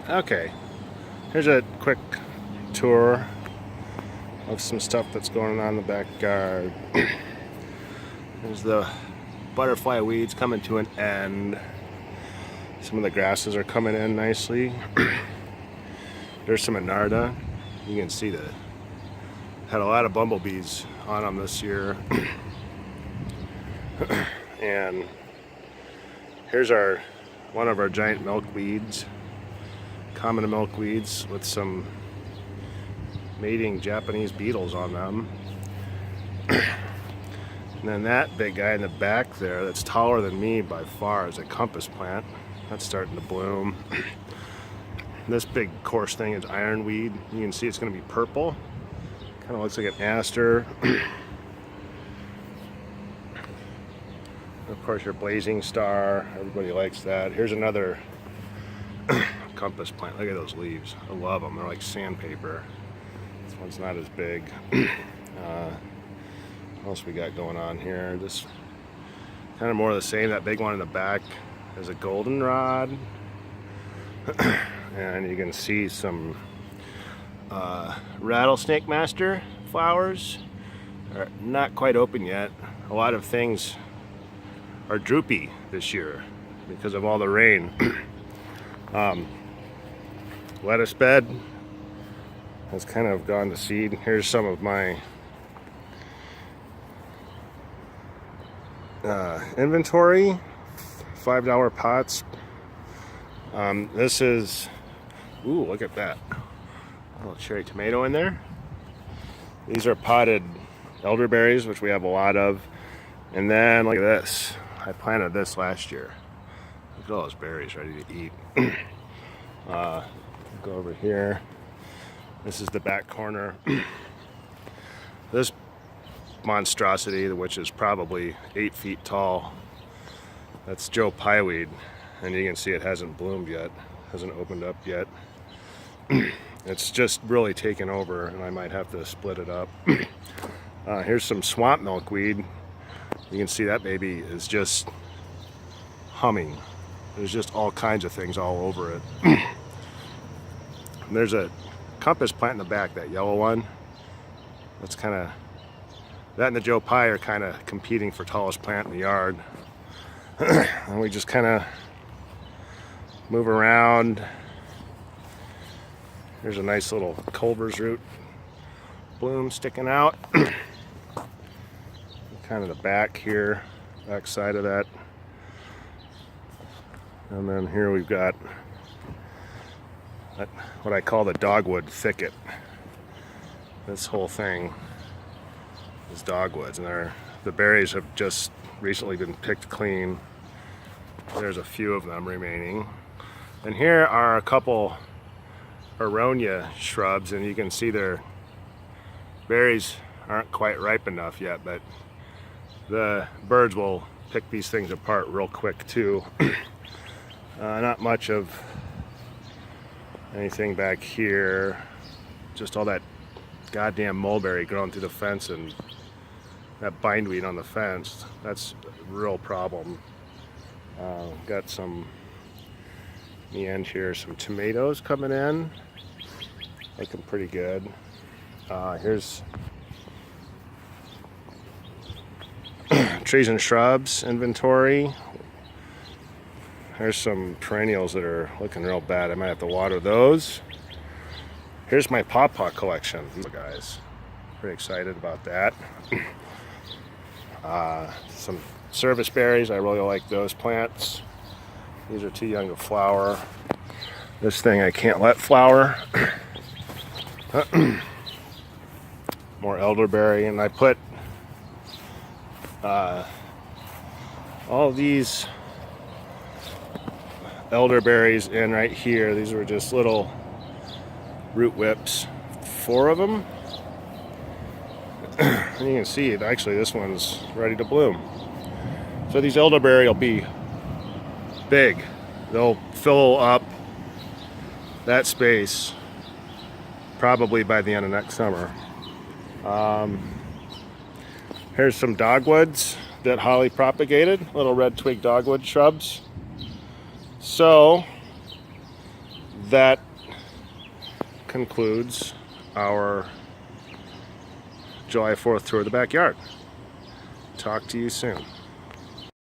Okay, here's a quick tour of some stuff that's going on in the backyard. There's the butterfly weeds coming to an end. Some of the grasses are coming in nicely. There's some monarda. You can see that had a lot of bumblebees on them this year. And here's one of our giant milkweeds, common milkweeds with some mating Japanese beetles on them. And then that big guy in the back there that's taller than me by far is a compass plant. That's starting to bloom. This big coarse thing is ironweed. You can see it's going to be purple. Kind of looks like an aster. Of course, your blazing star. Everybody likes that. Here's another compass plant. Look at those leaves. I love them. They're like sandpaper. This one's not as big. What else we got going on here? Just kind of more of the same. That big one in the back is a goldenrod. And you can see some rattlesnake master flowers. Are not quite open yet. A lot of things are droopy this year because of all the rain. Lettuce bed has kind of gone to seed. Here's some of my inventory. $5 pots. This is, ooh, look at that. A little cherry tomato in there. These are potted elderberries, which we have a lot of. And then look at this. I planted this last year. Look at all those berries ready to eat. Go over here. This is the back corner. This monstrosity, which is probably 8 feet tall, that's Joe Pyeweed. And you can see it hasn't bloomed yet, hasn't opened up yet. It's just really taken over, and I might have to split it up. Here's some swamp milkweed. You can see that baby is just humming. There's just all kinds of things all over it. There's a compass plant in the back, that yellow one. That's kind of, that and the Joe Pye are kind of competing for tallest plant in the yard. And we just kind of move around. There's a nice little Culver's root bloom sticking out. Kind of the back here, back side of that. And then here we've got what I call the dogwood thicket. This whole thing is dogwoods, and the berries have just recently been picked clean. There's a few of them remaining. And here are a couple aronia shrubs, and you can see their berries aren't quite ripe enough yet, but the birds will pick these things apart real quick too. Not much of anything back here. Just all that goddamn mulberry growing through the fence and that bindweed on the fence. That's a real problem. Got some, in the end here, some tomatoes coming in. Looking pretty good. Here's trees and shrubs inventory. There's some perennials that are looking real bad. I might have to water those. Here's my pawpaw collection, guys. Pretty excited about that. Some service berries. I really like those plants. These are too young to flower. This thing I can't let flower. More elderberry, and I put all these elderberries in right here. These were just little root whips, 4 of them. And you can see it, actually this one's ready to bloom. So these elderberry will be big. They'll fill up that space probably by the end of next summer. Here's some dogwoods that Holly propagated, little red twig dogwood shrubs. So that concludes our July 4th tour of the backyard. Talk to you soon.